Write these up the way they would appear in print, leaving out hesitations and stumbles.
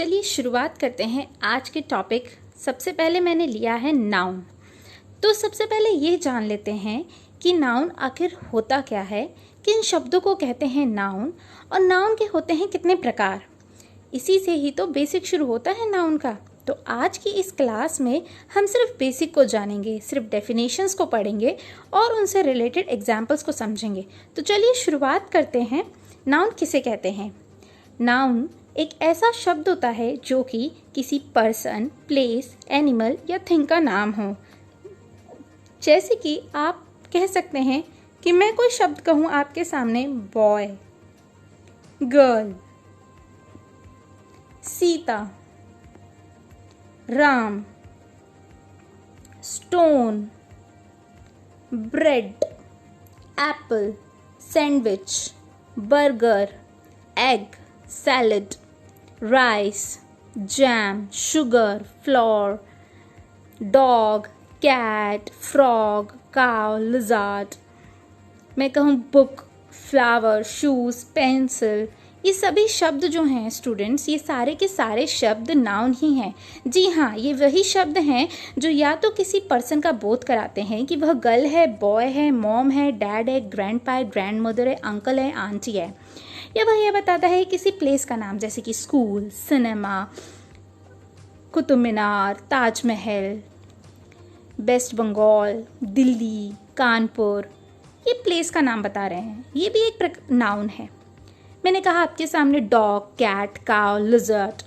चलिए शुरुआत करते हैं आज के टॉपिक। सबसे पहले मैंने लिया है नाउन। तो सबसे पहले ये जान लेते हैं कि नाउन आखिर होता क्या है, किन शब्दों को कहते हैं नाउन, और नाउन के होते हैं कितने प्रकार। इसी से ही तो बेसिक शुरू होता है नाउन का। तो आज की इस क्लास में हम सिर्फ बेसिक को जानेंगे, सिर्फ डेफिनेशंस को पढ़ेंगे और उनसे रिलेटेड एग्जाम्पल्स को समझेंगे। तो चलिए शुरुआत करते हैं। नाउन किसे कहते हैं? नाउन एक ऐसा शब्द होता है जो कि किसी पर्सन, प्लेस, एनिमल या थिंग का नाम हो। जैसे कि आप कह सकते हैं कि मैं कोई शब्द कहूँ आपके सामने, boy, girl, Sita, Ram, stone, bread, apple, sandwich, burger, egg, salad, rice, jam, sugar, flour, dog, cat, frog, cow, lizard. मैं कहूँ बुक, फ्लावर, शूज़, पेंसिल। ये सभी शब्द जो हैं स्टूडेंट्स, ये सारे के सारे शब्द नाउन ही हैं। जी हाँ, ये वही शब्द हैं जो या तो किसी पर्सन का बोध कराते हैं कि वह गर्ल है, बॉय है, मॉम है, डैड है, ग्रैंडपा है, ग्रैंड मदर है, अंकल है, आंटी है, या वह यह बताता है किसी प्लेस का नाम, जैसे कि school, cinema, Qutub Minar, Taj Mahal, waste Bengal, Delhi, Kanpur. ये प्लेस का नाम बता रहे हैं। ये भी एक नाउन है। मैंने कहा आपके सामने डॉग, कैट, काउ, लिजर्ड,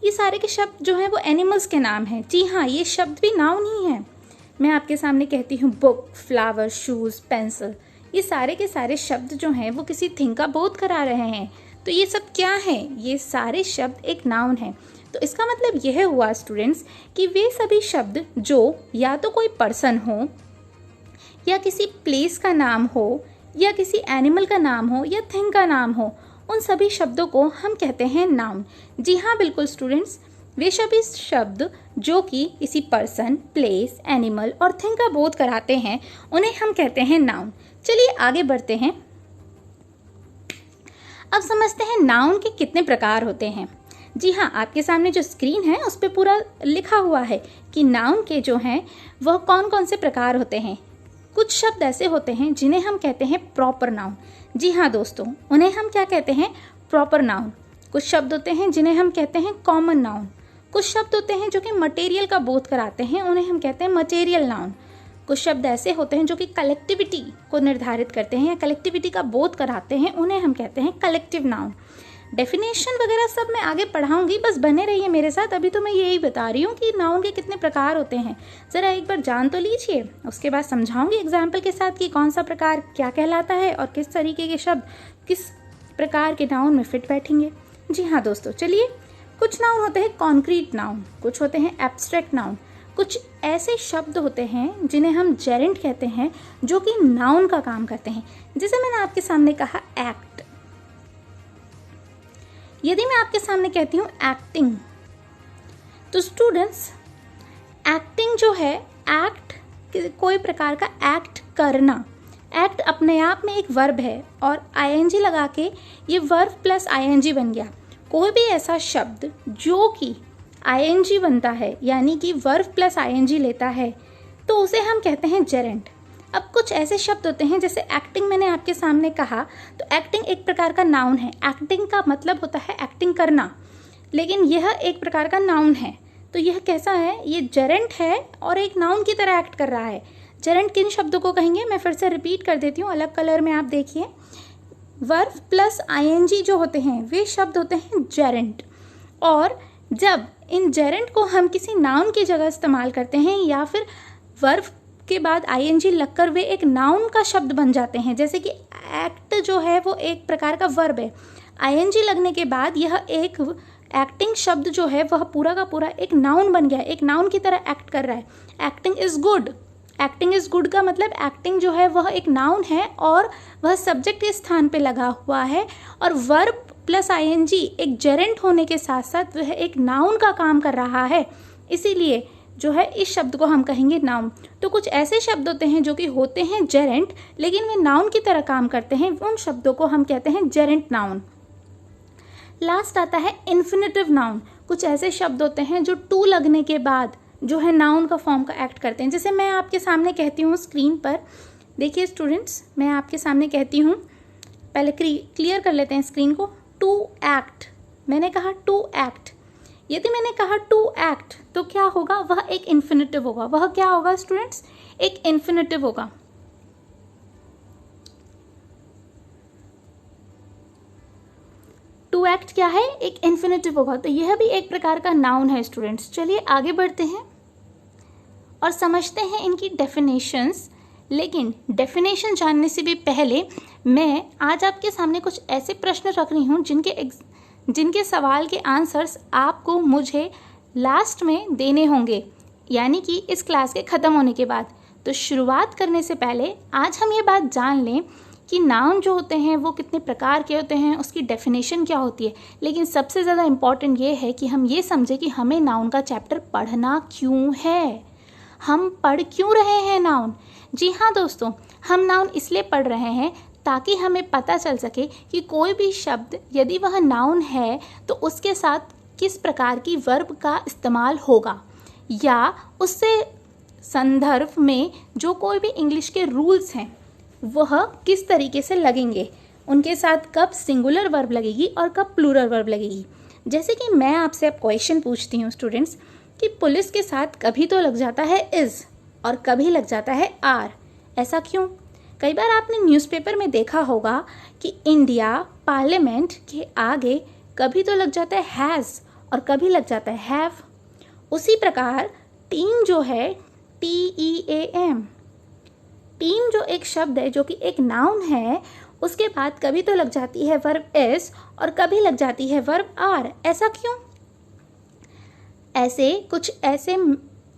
ये सारे के शब्द जो हैं वो एनिमल्स के नाम हैं। जी हाँ, ये शब्द भी नाउन ही हैं। मैं आपके सामने कहती हूँ बुक, फ्लावर, शूज़, पेंसिल। ये सारे के सारे शब्द जो हैं वो किसी थिंग का बोध करा रहे हैं। तो ये सब क्या है? ये सारे शब्द एक नाउन है। तो इसका मतलब यह हुआ स्टूडेंट्स कि वे सभी शब्द जो या तो कोई पर्सन हो, या किसी प्लेस का नाम हो, या किसी एनिमल का नाम हो, या थिंग का नाम हो, उन सभी शब्दों को हम कहते हैं नाउन। जी हाँ, बिल्कुल स्टूडेंट्स, वे सभी शब्द जो कि किसी पर्सन, प्लेस, एनिमल और थिंग का बोध कराते हैं, उन्हें हम कहते हैं नाउन। चलिए आगे बढ़ते हैं। अब समझते हैं नाउन के कितने प्रकार होते हैं। जी हाँ, आपके सामने जो स्क्रीन है उस पर पूरा लिखा हुआ है कि नाउन के जो हैं वह कौन कौन से प्रकार होते हैं। कुछ शब्द ऐसे होते हैं जिन्हें हम कहते हैं प्रॉपर नाउन। जी हाँ दोस्तों, उन्हें हम क्या कहते हैं? Proper noun. कुछ शब्द होते हैं जिन्हें हम कहते हैं कॉमन नाउन। कुछ शब्द होते हैं जो कि मटेरियल का बोध कराते हैं, उन्हें हम कहते हैं मटेरियल नाउन। कुछ शब्द ऐसे होते हैं जो कि कलेक्टिविटी को निर्धारित करते हैं या कलेक्टिविटी का बोध कराते हैं, उन्हें हम कहते हैं कलेक्टिव नाउन। डेफिनेशन वगैरह सब मैं आगे पढ़ाऊंगी, बस बने रहिए मेरे साथ। अभी तो मैं यही बता रही हूँ कि नाउन के कितने प्रकार होते हैं। ज़रा एक बार जान तो लीजिए, उसके बाद समझाऊंगी एग्जाम्पल के साथ कि कौन सा प्रकार क्या कहलाता है और किस तरीके के शब्द किस प्रकार के नाउन में फिट बैठेंगे। जी हाँ दोस्तों, चलिए। कुछ नाउन होते हैं कॉन्क्रीट नाउन, कुछ होते हैं एब्स्ट्रैक्ट नाउन। कुछ ऐसे शब्द होते हैं जिन्हें हम जेरेंट कहते हैं, जो कि नाउन का काम करते हैं। जैसे मैंने आपके सामने कहा एक्ट। यदि मैं आपके सामने कहती हूँ एक्टिंग, तो स्टूडेंट्स एक्टिंग जो है, एक्ट कोई प्रकार का एक्ट करना। एक्ट अपने आप में एक वर्ब है और आईएनजी लगा के ये वर्ब प्लस आईएनजी बन गया। कोई भी ऐसा शब्द जो कि आईएनजी बनता है, यानी कि वर्ब प्लस आईएनजी लेता है, तो उसे हम कहते हैं जेरेंट। अब कुछ ऐसे शब्द होते हैं जैसे एक्टिंग मैंने आपके सामने कहा, तो एक्टिंग एक प्रकार का नाउन है। एक्टिंग का मतलब होता है एक्टिंग करना, लेकिन यह एक प्रकार का नाउन है। तो यह कैसा है? ये जेरेंट है और एक नाउन की तरह एक्ट कर रहा है। जेरेंट किन शब्दों को कहेंगे? मैं फिर से रिपीट कर देती हूँ, अलग कलर में आप देखिए। वर्ब प्लस आईएनजी जो होते हैं वे शब्द होते हैं जेरेंट। और जब इन जेरेंट को हम किसी नाउन की जगह इस्तेमाल करते हैं या फिर वर्ब के बाद आईएनजी लगकर वे एक नाउन का शब्द बन जाते हैं। जैसे कि एक्ट जो है वो एक प्रकार का वर्ब है, आईएनजी लगने के बाद यह एक एक्टिंग शब्द जो है वह पूरा का पूरा एक नाउन बन गया, एक नाउन की तरह एक्ट कर रहा है। Acting is good. Acting is good का मतलब एक्टिंग जो है वह एक नाउन है और वह सब्जेक्ट के स्थान पे लगा हुआ है, और वर्ब प्लस आईएनजी एक जेरेंट होने के साथ साथ वह एक नाउन का काम कर रहा है। इसीलिए जो है इस शब्द को हम कहेंगे नाउन। तो कुछ ऐसे शब्द होते हैं जो कि होते हैं जेरेंट लेकिन वे नाउन की तरह काम करते हैं, उन शब्दों को हम कहते हैं जेरेंट नाउन। लास्ट आता है इन्फिनेटिव नाउन। कुछ ऐसे शब्द होते हैं जो टू लगने के बाद जो है नाउन का फॉर्म का एक्ट करते हैं। जैसे मैं आपके सामने कहती हूँ स्क्रीन पर, देखिए स्टूडेंट्स, मैं आपके सामने कहती हूँ, पहले क्लियर कर लेते हैं स्क्रीन को। टू एक्ट, मैंने कहा टू एक्ट। यदि मैंने कहा टू एक्ट तो क्या होगा, वह एक इन्फिनेटिव होगा। वह क्या होगा स्टूडेंट्स, एक इन्फिनेटिव होगा। टू एक्ट क्या है, एक इन्फिनेटिव होगा। तो यह भी एक प्रकार का नाउन है स्टूडेंट्स। चलिए आगे बढ़ते हैं और समझते हैं इनकी डेफिनेशंस। लेकिन डेफिनेशन जानने से भी पहले मैं आज आपके सामने कुछ ऐसे प्रश्न रख रही हूँ जिनके सवाल के आंसर्स आपको मुझे लास्ट में देने होंगे, यानी कि इस क्लास के ख़त्म होने के बाद। तो शुरुआत करने से पहले आज हम ये बात जान लें कि नाउन जो होते हैं वो कितने प्रकार के होते हैं, उसकी डेफिनेशन क्या होती है। लेकिन सबसे ज़्यादा इम्पॉर्टेंट ये है कि हम ये समझें कि हमें नाउन का चैप्टर पढ़ना क्यों है, हम पढ़ क्यों रहे हैं नाउन। जी हाँ दोस्तों, हम नाउन इसलिए पढ़ रहे हैं ताकि हमें पता चल सके कि कोई भी शब्द यदि वह नाउन है तो उसके साथ किस प्रकार की वर्ब का इस्तेमाल होगा, या उससे संदर्भ में जो कोई भी इंग्लिश के रूल्स हैं वह किस तरीके से लगेंगे, उनके साथ कब सिंगुलर वर्ब लगेगी और कब प्लूरल वर्ब लगेगी। जैसे कि मैं आपसे अब क्वेश्चन पूछती हूँ स्टूडेंट्स कि पुलिस के साथ कभी तो लग जाता है इज़ और कभी लग जाता है आर, ऐसा क्यों। कई बार आपने न्यूज़पेपर में देखा होगा कि इंडिया पार्लियामेंट के आगे कभी तो लग जाता है हैज़ और कभी लग जाता है हैव। उसी प्रकार टीम जो है TEAM, टीम जो एक शब्द है जो कि एक नाउन है, उसके बाद कभी तो लग जाती है वर्ब इज और कभी लग जाती है वर्ब आर, ऐसा क्यों। ऐसे कुछ ऐसे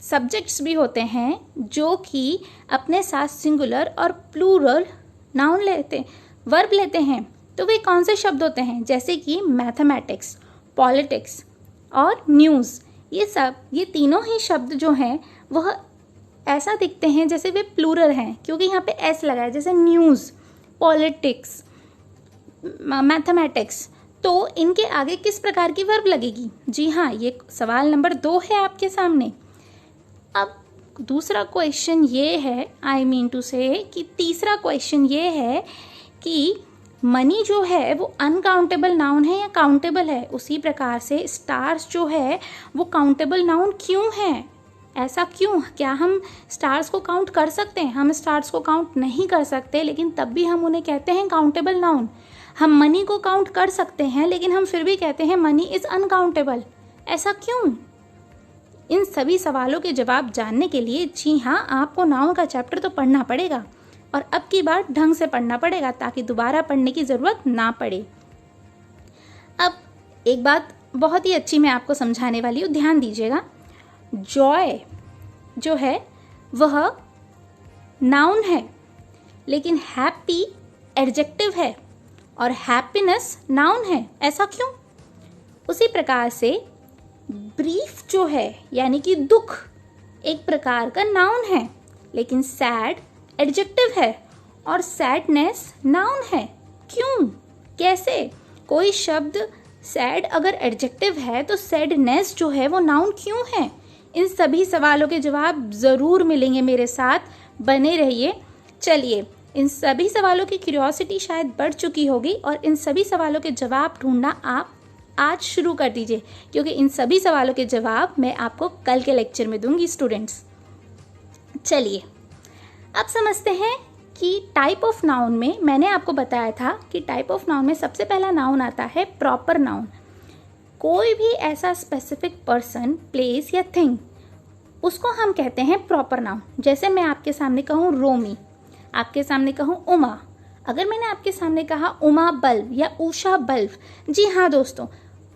सब्जेक्ट्स भी होते हैं जो कि अपने साथ सिंगुलर और प्लूरल नाउन लेते वर्ब लेते हैं। तो वे कौन से शब्द होते हैं, जैसे कि मैथमेटिक्स, पॉलिटिक्स और न्यूज़। ये तीनों ही शब्द जो हैं वह ऐसा दिखते हैं जैसे वे प्लूरल हैं, क्योंकि यहाँ पे एस लगा है। जैसे न्यूज़, पॉलिटिक्स, मैथमेटिक्स, तो इनके आगे किस प्रकार की वर्ब लगेगी। जी हाँ, ये सवाल नंबर 2 है आपके सामने। अब दूसरा क्वेश्चन ये है, कि तीसरा क्वेश्चन ये है कि मनी जो है वो अनकाउंटेबल नाउन है या काउंटेबल है। उसी प्रकार से स्टार्स जो है वो काउंटेबल नाउन क्यों है, ऐसा क्यों। क्या हम स्टार्स को काउंट कर सकते हैं, हम स्टार्स को काउंट नहीं कर सकते, लेकिन तब भी हम उन्हें कहते हैं काउंटेबल नाउन। हम मनी को काउंट कर सकते हैं लेकिन हम फिर भी कहते हैं मनी इज़ अनकाउंटेबल, ऐसा क्यों। इन सभी सवालों के जवाब जानने के लिए जी हाँ, आपको नाउन का चैप्टर तो पढ़ना पड़ेगा और अब की बार ढंग से पढ़ना पड़ेगा ताकि दोबारा पढ़ने की ज़रूरत ना पड़े। अब एक बात बहुत ही अच्छी मैं आपको समझाने वाली हूँ, ध्यान दीजिएगा। जॉय जो है वह नाउन है, लेकिन हैप्पी एडजेक्टिव है और हैप्पीनेस नाउन है, ऐसा क्यों। उसी प्रकार से ब्रीफ जो है यानी कि दुख एक प्रकार का नाउन है, लेकिन सैड एडजेक्टिव है और सैडनेस नाउन है, क्यों, कैसे। कोई शब्द सैड अगर एडजेक्टिव है तो सैडनेस जो है वो नाउन क्यों है। इन सभी सवालों के जवाब ज़रूर मिलेंगे, मेरे साथ बने रहिए। चलिए, इन सभी सवालों की क्यूरियोसिटी शायद बढ़ चुकी होगी और इन सभी सवालों के जवाब ढूंढना आप आज शुरू कर दीजिए, क्योंकि इन सभी सवालों के जवाब मैं आपको कल के लेक्चर में दूंगी स्टूडेंट्स। चलिए अब समझते हैं कि टाइप ऑफ नाउन में मैंने आपको बताया था कि टाइप ऑफ नाउन में सबसे पहला नाउन आता है प्रॉपर नाउन। कोई भी ऐसा स्पेसिफिक पर्सन, प्लेस या थिंग, उसको हम कहते हैं प्रॉपर नाउन। जैसे मैं आपके सामने कहूँ रोमी, आपके सामने कहूँ उमा। अगर मैंने आपके सामने कहा उमा बल्ब या उषा बल्ब, जी हाँ दोस्तों,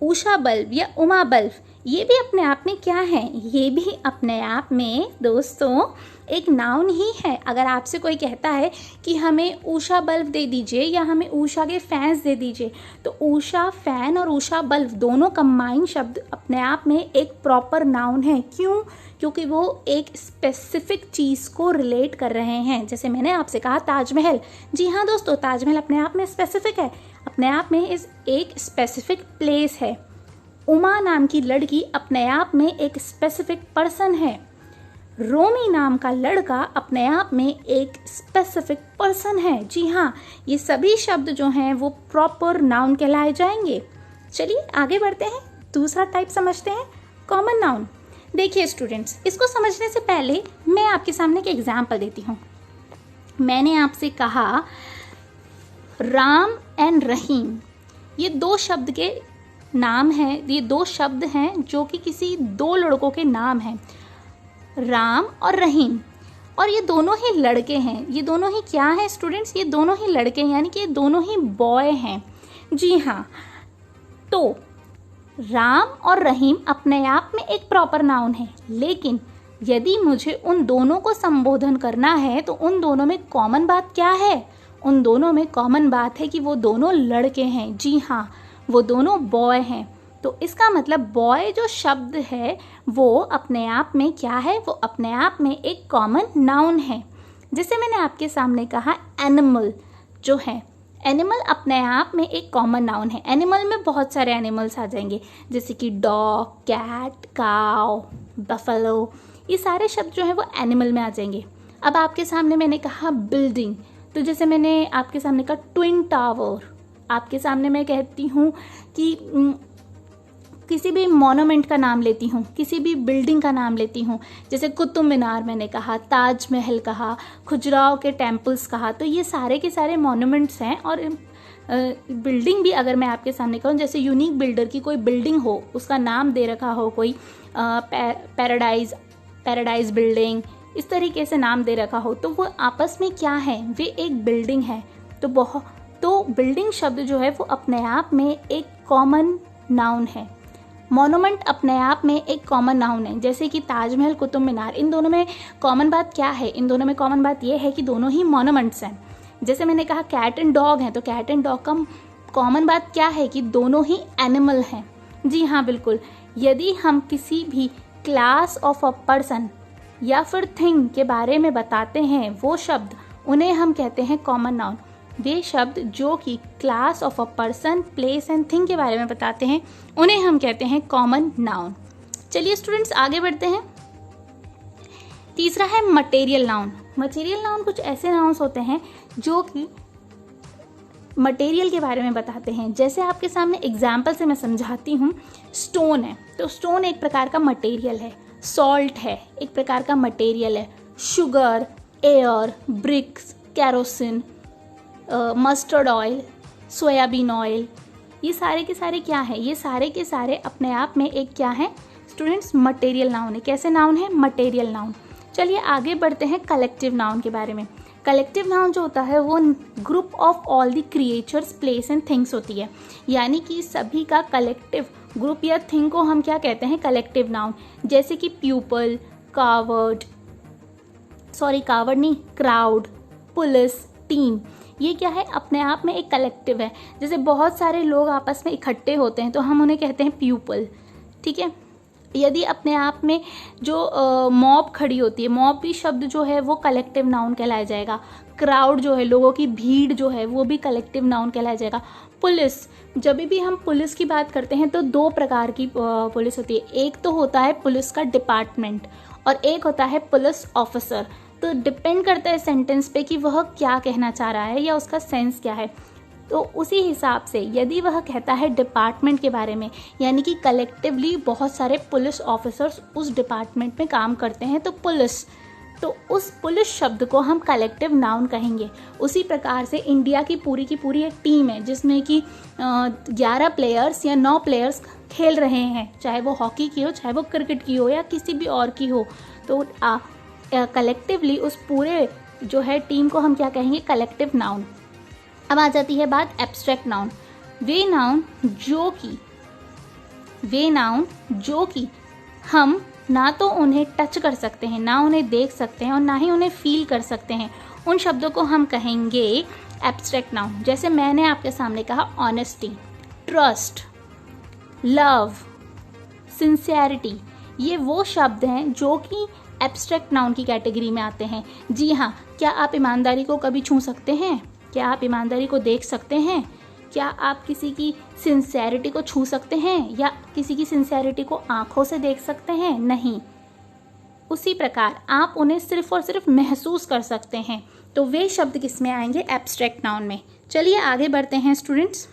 उषा बल्ब या उमा बल्ब, ये भी अपने आप में क्या है, ये भी अपने आप में दोस्तों एक नाउन ही है। अगर आपसे कोई कहता है कि हमें उषा बल्ब दे दीजिए या हमें उषा के फैंस दे दीजिए, तो उषा फैन और उषा बल्ब दोनों कंबाइन शब्द अपने आप में एक प्रॉपर नाउन है। क्यों? क्योंकि वो एक स्पेसिफिक चीज़ को रिलेट कर रहे हैं। जैसे मैंने आपसे कहा ताजमहल, जी हाँ दोस्तों, ताजमहल अपने आप में स्पेसिफिक है, अपने आप में एक स्पेसिफिक प्लेस है। उमा नाम की लड़की अपने आप में एक स्पेसिफिक पर्सन है। रोमी नाम का लड़का अपने आप में एक स्पेसिफिक पर्सन है। जी हाँ, ये सभी शब्द जो हैं वो प्रॉपर नाउन कहलाए जाएंगे। चलिए आगे बढ़ते हैं, दूसरा टाइप समझते हैं, कॉमन नाउन। देखिए स्टूडेंट्स, इसको समझने से पहले मैं आपके सामने एक एग्जाम्पल देती हूँ। मैंने आपसे कहा राम एंड रहीम, ये दो शब्द के नाम हैं, ये दो शब्द हैं जो कि किसी दो लड़कों के नाम हैं, राम और रहीम, और ये दोनों ही लड़के हैं। ये दोनों ही क्या हैं स्टूडेंट्स? ये दोनों ही लड़के हैं, यानी कि ये दोनों ही बॉय हैं। जी हाँ, तो राम और रहीम अपने आप में एक प्रॉपर नाउन है, लेकिन यदि मुझे उन दोनों को संबोधन करना है तो उन दोनों में कॉमन बात क्या है? उन दोनों में कॉमन बात है कि वो दोनों लड़के हैं। जी हाँ, वो दोनों बॉय हैं। तो इसका मतलब बॉय जो शब्द है वो अपने आप में क्या है? वो अपने आप में एक कॉमन नाउन है। जैसे मैंने आपके सामने कहा एनिमल जो है, एनिमल अपने आप में एक कॉमन नाउन है। एनिमल में बहुत सारे एनिमल्स आ जाएंगे, जैसे कि डॉग, कैट, काउ, बफेलो, ये सारे शब्द जो है वो एनिमल में आ जाएंगे। अब आपके सामने मैंने कहा बिल्डिंग, तो जैसे मैंने आपके सामने कहा ट्विन टावर, आपके सामने मैं कहती हूँ कि किसी भी मॉन्यूमेंट का नाम लेती हूँ, किसी भी बिल्डिंग का नाम लेती हूँ, जैसे कुतुब मीनार मैंने कहा, ताजमहल कहा, खजुराहो के टेम्पल्स कहा, तो ये सारे के सारे मॉन्यूमेंट्स हैं। और बिल्डिंग भी अगर मैं आपके सामने कहूँ, जैसे यूनिक बिल्डर की कोई बिल्डिंग हो, उसका नाम दे रखा हो कोई पैराडाइज बिल्डिंग, इस तरीके से नाम दे रखा हो, तो वो आपस में क्या है? वे एक बिल्डिंग है। तो बिल्डिंग शब्द जो है वो अपने आप में एक कॉमन नाउन है। मॉन्यूमेंट अपने आप में एक कॉमन नाउन है, जैसे कि ताजमहल, कुतुब मीनार, इन दोनों में कॉमन बात क्या है? इन दोनों में कॉमन बात ये है कि दोनों ही मॉन्यूमेंट्स हैं। जैसे मैंने कहा कैट एंड डॉग हैं, तो कैट एंड डॉग का कॉमन बात क्या है? कि दोनों ही एनिमल हैं। जी हाँ, बिल्कुल। यदि हम किसी भी क्लास ऑफ अ पर्सन या फिर थिंग के बारे में बताते हैं, वो शब्द, उन्हें हम कहते हैं कॉमन नाउन। वे शब्द जो कि class of a person, place and thing के बारे में बताते हैं, उन्हें हम कहते हैं कॉमन नाउन। चलिए स्टूडेंट्स आगे बढ़ते हैं। तीसरा है मटेरियल नाउन। मटेरियल नाउन कुछ ऐसे नाउन्स होते हैं जो कि मटेरियल के बारे में बताते हैं। जैसे आपके सामने एग्जाम्पल से मैं समझाती हूँ। स्टोन है, तो स्टोन एक प्रकार का मटेरियल है। सॉल्ट है, एक प्रकार का मटेरियल है। Sugar, air, bricks, kerosene, mustard oil, soybean oil, ये सारे के सारे क्या है? ये सारे के सारे अपने आप में एक क्या है स्टूडेंट्स? मटेरियल नाउन है। कैसे नाउन है? Material noun. चलिए आगे बढ़ते हैं कलेक्टिव नाउन के बारे में। कलेक्टिव नाउन जो होता है वो group of all the creatures, place and things होती है, यानी कि सभी का कलेक्टिव ग्रुप या थिंग को हम क्या कहते हैं? Collective noun. जैसे कि प्यूपल, कावर्ड नहीं, क्राउड, पुलिस, टीम, ये क्या है? अपने आप में एक कलेक्टिव है। जैसे बहुत सारे लोग आपस में इकट्ठे होते हैं तो हम उन्हें कहते हैं प्यूपल, ठीक है। यदि अपने आप में जो मॉब खड़ी होती है, मॉब भी शब्द जो है वो कलेक्टिव नाउन कहलाया जाएगा। क्राउड जो है, लोगों की भीड़ जो है, वो भी कलेक्टिव नाउन कहलाया जाएगा। पुलिस, जब भी हम पुलिस की बात करते हैं तो दो प्रकार की पुलिस होती है। एक तो होता है पुलिस का डिपार्टमेंट और एक होता है पुलिस ऑफिसर। तो डिपेंड करता है सेंटेंस पे कि वह क्या कहना चाह रहा है या उसका सेंस क्या है। तो उसी हिसाब से यदि वह कहता है डिपार्टमेंट के बारे में, यानी कि कलेक्टिवली बहुत सारे पुलिस ऑफिसर्स उस डिपार्टमेंट में काम करते हैं, तो पुलिस, तो उस पुलिस शब्द को हम कलेक्टिव नाउन कहेंगे। उसी प्रकार से इंडिया की पूरी एक टीम है जिसमें कि 11 प्लेयर्स या 9 प्लेयर्स खेल रहे हैं, चाहे वो हॉकी की हो, चाहे वो क्रिकेट की हो या किसी भी और की हो, तो कलेक्टिवली उस पूरे जो है टीम को हम क्या कहेंगे? Collective noun. अब आ जाती है बात एब्स्ट्रैक्ट नाउन। वे नाउन जो कि हम ना तो उन्हें टच कर सकते हैं, ना उन्हें देख सकते हैं और ना ही उन्हें फील कर सकते हैं, उन शब्दों को हम कहेंगे एब्स्ट्रैक्ट नाउन। जैसे मैंने आपके सामने कहा ऑनेस्टी, ट्रस्ट, लव, सिंसियरिटी, ये वो शब्द हैं जो कि एब्स्ट्रैक्ट नाउन की कैटेगरी में आते हैं। जी हाँ, क्या आप ईमानदारी को कभी छू सकते हैं? क्या आप ईमानदारी को देख सकते हैं? क्या आप किसी की सिंसियरिटी को छू सकते हैं या किसी की सिंसियरिटी को आंखों से देख सकते हैं? नहीं। उसी प्रकार आप उन्हें सिर्फ और सिर्फ महसूस कर सकते हैं। तो वे शब्द किस में आएंगे? एब्स्ट्रैक्ट नाउन में। चलिए आगे बढ़ते हैं स्टूडेंट्स।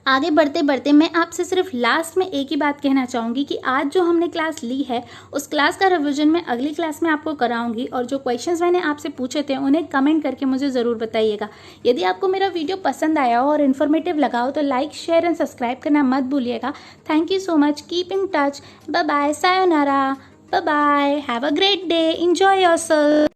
आगे बढ़ते बढ़ते मैं आपसे सिर्फ लास्ट में एक ही बात कहना चाहूँगी कि आज जो हमने क्लास ली है उस क्लास का रिवीजन मैं अगली क्लास में आपको कराऊंगी, और जो क्वेश्चंस मैंने आपसे पूछे थे उन्हें कमेंट करके मुझे ज़रूर बताइएगा। यदि आपको मेरा वीडियो पसंद आया हो और इन्फॉर्मेटिव लगा हो तो लाइक, शेयर एंड सब्सक्राइब करना मत भूलिएगा। Thank you so much, keep in touch, bye bye, sayonara, bye bye, have a great day, enjoy yourself.